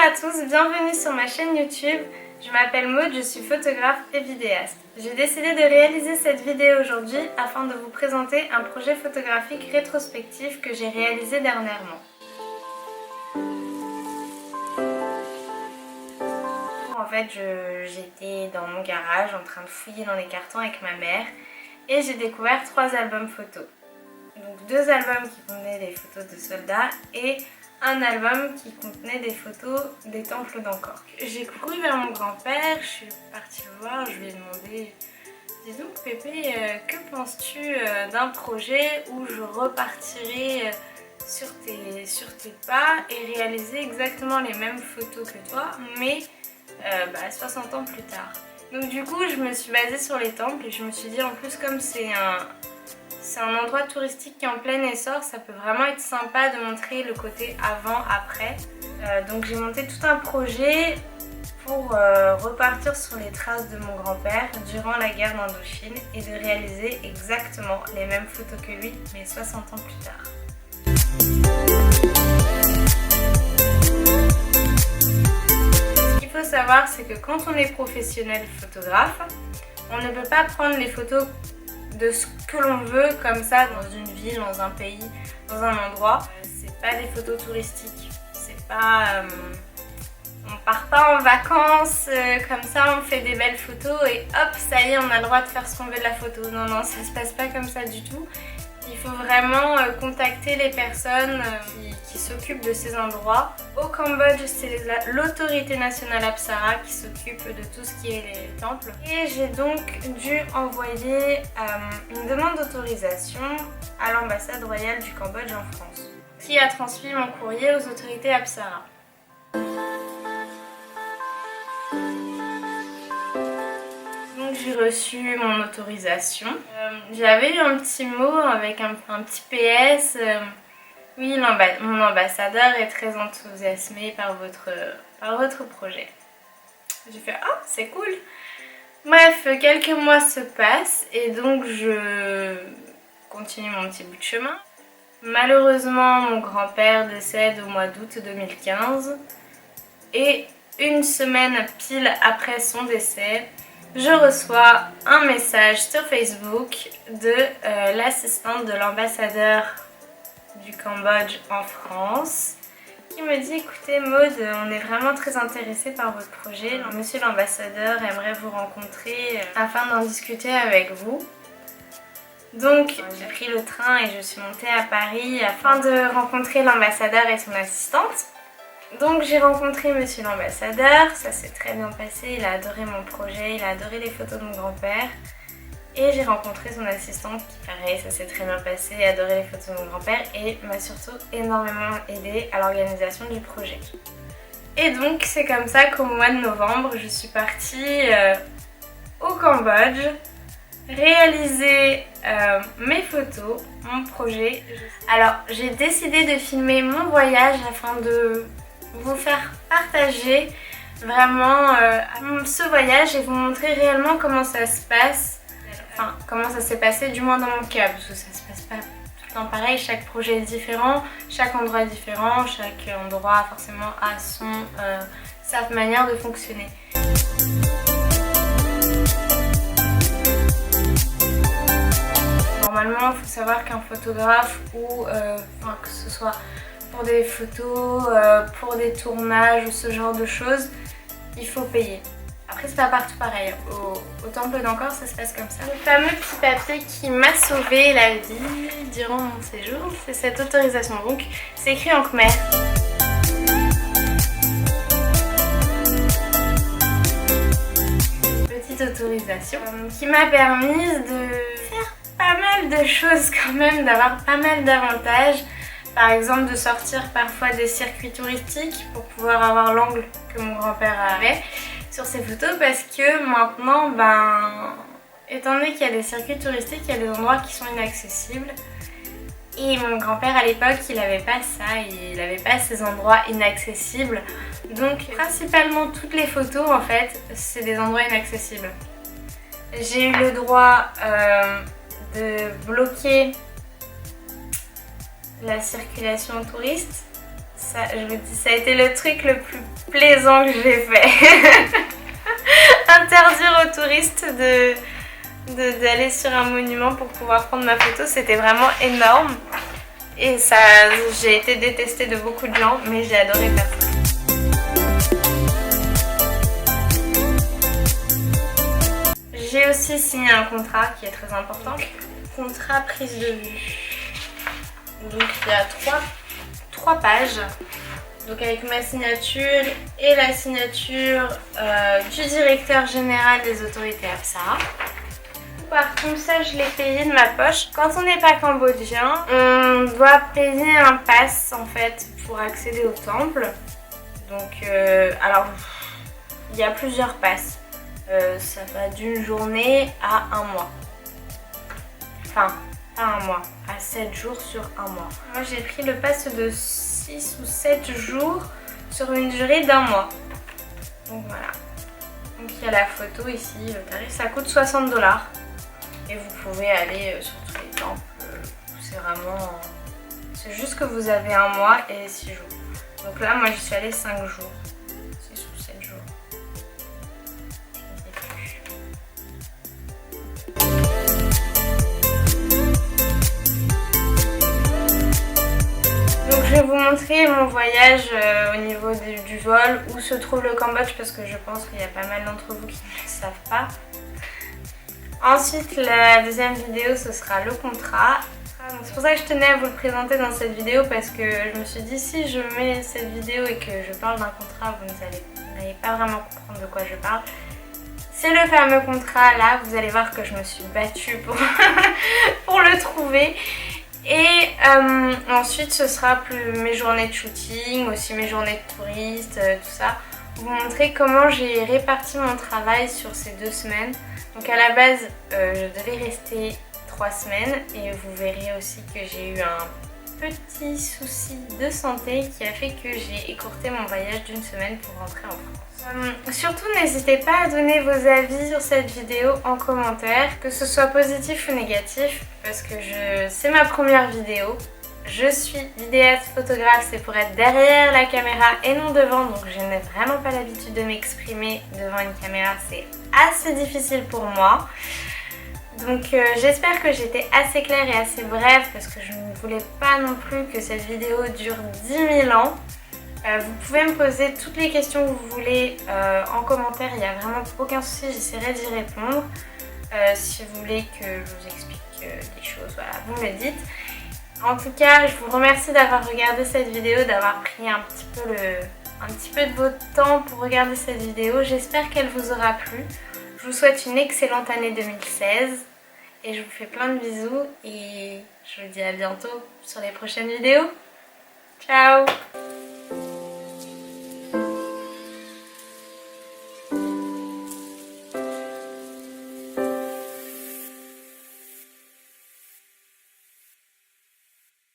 à tous, bienvenue sur ma chaîne YouTube. Je m'appelle Maud, je suis photographe et vidéaste. J'ai décidé de réaliser cette vidéo aujourd'hui afin de vous présenter un projet photographique rétrospectif que j'ai réalisé dernièrement. En fait, j'étais dans mon garage en train de fouiller dans les cartons avec ma mère et j'ai découvert 3 albums photos. Donc 2 albums qui contenaient des photos de soldats et un album qui contenait des photos des temples d'Angkor. J'ai couru vers mon grand-père, je suis partie le voir, je lui ai demandé « Dis donc Pépé, que penses-tu d'un projet où je repartirai sur tes pas et réaliser exactement les mêmes photos que toi, mais 60 ans plus tard ?» Donc du coup, je me suis basée sur les temples et je me suis dit en plus comme c'est un endroit touristique qui est en plein essor, ça peut vraiment être sympa de montrer le côté avant-après. Donc j'ai monté tout un projet pour repartir sur les traces de mon grand-père durant la guerre d'Indochine et de réaliser exactement les mêmes photos que lui, mais 60 ans plus tard. Ce qu'il faut savoir, c'est que quand on est professionnel photographe, on ne peut pas prendre les photos de ce que l'on veut comme ça dans une ville, dans un pays, dans un endroit. C'est pas des photos touristiques, c'est pas... on part pas en vacances comme ça, on fait des belles photos et hop, ça y est, on a le droit de faire ce qu'on veut de la photo. Non, non, ça se passe pas comme ça du tout. Il faut vraiment contacter les personnes qui s'occupent de ces endroits. Au Cambodge, c'est l'autorité nationale Apsara qui s'occupe de tout ce qui est les temples. Et j'ai donc dû envoyer une demande d'autorisation à l'ambassade royale du Cambodge en France, qui a transmis mon courrier aux autorités Apsara. J'ai reçu mon autorisation. J'avais eu un petit mot avec un petit PS. Oui, mon ambassadeur est très enthousiasmé par votre projet. J'ai fait « Ah, c'est cool !» Bref, quelques mois se passent et donc je continue mon petit bout de chemin. Malheureusement, mon grand-père décède au mois d'août 2015 et une semaine pile après son décès, je reçois un message sur Facebook de l'assistante de l'ambassadeur du Cambodge en France qui me dit « Écoutez Maud, on est vraiment très intéressé par votre projet. Monsieur l'ambassadeur aimerait vous rencontrer afin d'en discuter avec vous. » Donc j'ai pris le train et je suis montée à Paris afin de rencontrer l'ambassadeur et son assistante. Donc j'ai rencontré monsieur l'ambassadeur, ça s'est très bien passé, il a adoré mon projet, il a adoré les photos de mon grand-père. Et j'ai rencontré son assistante qui pareil, ça s'est très bien passé, il a adoré les photos de mon grand-père et m'a surtout énormément aidé à l'organisation du projet. Et donc c'est comme ça qu'au mois de novembre, je suis partie au Cambodge réaliser mes photos, mon projet. Alors j'ai décidé de filmer mon voyage afin de vous faire partager vraiment ce voyage et vous montrer réellement comment ça se passe, enfin comment ça s'est passé du moins dans mon cas, parce que ça se passe pas tout le temps pareil, chaque projet est différent, chaque endroit est différent, chaque endroit forcément a sa manière de fonctionner. Normalement, il faut savoir qu'un photographe ou que ce soit pour des photos, pour des tournages ou ce genre de choses, il faut payer. Après c'est pas partout pareil, au temple d'Angkor ça se passe comme ça. Le fameux petit papier qui m'a sauvé la vie durant mon séjour, c'est cette autorisation. Donc c'est écrit en khmer. Petite autorisation qui m'a permis de faire pas mal de choses quand même, d'avoir pas mal d'avantages. Par exemple de sortir parfois des circuits touristiques pour pouvoir avoir l'angle que mon grand-père avait sur ses photos parce que maintenant, étant donné qu'il y a des circuits touristiques, il y a des endroits qui sont inaccessibles. Et mon grand-père à l'époque, il n'avait pas ça, il n'avait pas ces endroits inaccessibles. Donc principalement toutes les photos en fait, c'est des endroits inaccessibles. J'ai eu le droit de bloquer la circulation touriste, Ça, je vous dis, ça a été le truc le plus plaisant que j'ai fait. Interdire aux touristes d'aller sur un monument pour pouvoir prendre ma photo, c'était vraiment énorme. Et ça, j'ai été détestée de beaucoup de gens, mais j'ai adoré faire ça. J'ai aussi signé un contrat qui est très important. Contrat prise de vue. Donc il y a trois pages. Donc avec ma signature et la signature du directeur général des autorités APSA. Par contre, ça je l'ai payé de ma poche. Quand on n'est pas cambodgien, on doit payer un pass en fait pour accéder au temple. Donc alors il y a plusieurs passes. Ça va d'une journée à un mois. Enfin, pas un mois, à 7 jours sur un mois. Moi j'ai pris le pass de 6 ou 7 jours sur une durée d'un mois. Donc voilà. Donc il y a la photo ici, le tarif, ça coûte 60 $. Et vous pouvez aller sur tous les temples. C'est vraiment... C'est juste que vous avez un mois et 6 jours. Donc là moi j'y suis allée 5 jours. 6 ou 7 jours. Donc je vais vous montrer mon voyage au niveau du vol, où se trouve le Cambodge, parce que je pense qu'il y a pas mal d'entre vous qui ne le savent pas. Ensuite, la deuxième vidéo, ce sera le contrat. C'est pour ça que je tenais à vous le présenter dans cette vidéo, parce que je me suis dit, si je mets cette vidéo et que je parle d'un contrat, vous n'allez pas vraiment comprendre de quoi je parle. C'est le fameux contrat là, vous allez voir que je me suis battue pour, pour le trouver. Et ensuite ce sera plus mes journées de shooting, aussi mes journées de touristes, tout ça. Vous montrer comment j'ai réparti mon travail sur ces 2 semaines. Donc à la base je devais rester 3 semaines et vous verrez aussi que j'ai eu un petit souci de santé qui a fait que j'ai écourté mon voyage d'1 semaine pour rentrer en France. Surtout n'hésitez pas à donner vos avis sur cette vidéo en commentaire, que ce soit positif ou négatif, parce que c'est ma première vidéo. Je suis vidéaste photographe, c'est pour être derrière la caméra et non devant, donc je n'ai vraiment pas l'habitude de m'exprimer devant une caméra, c'est assez difficile pour moi. Donc j'espère que j'étais assez claire et assez brève, parce que je ne voulais pas non plus que cette vidéo dure 10 000 ans. Vous pouvez me poser toutes les questions que vous voulez en commentaire, il n'y a vraiment aucun souci, j'essaierai d'y répondre. Si vous voulez que je vous explique des choses, voilà, vous me le dites. En tout cas, je vous remercie d'avoir regardé cette vidéo, d'avoir pris un petit peu de votre temps pour regarder cette vidéo. J'espère qu'elle vous aura plu. Je vous souhaite une excellente année 2016 et je vous fais plein de bisous et je vous dis à bientôt sur les prochaines vidéos. Ciao!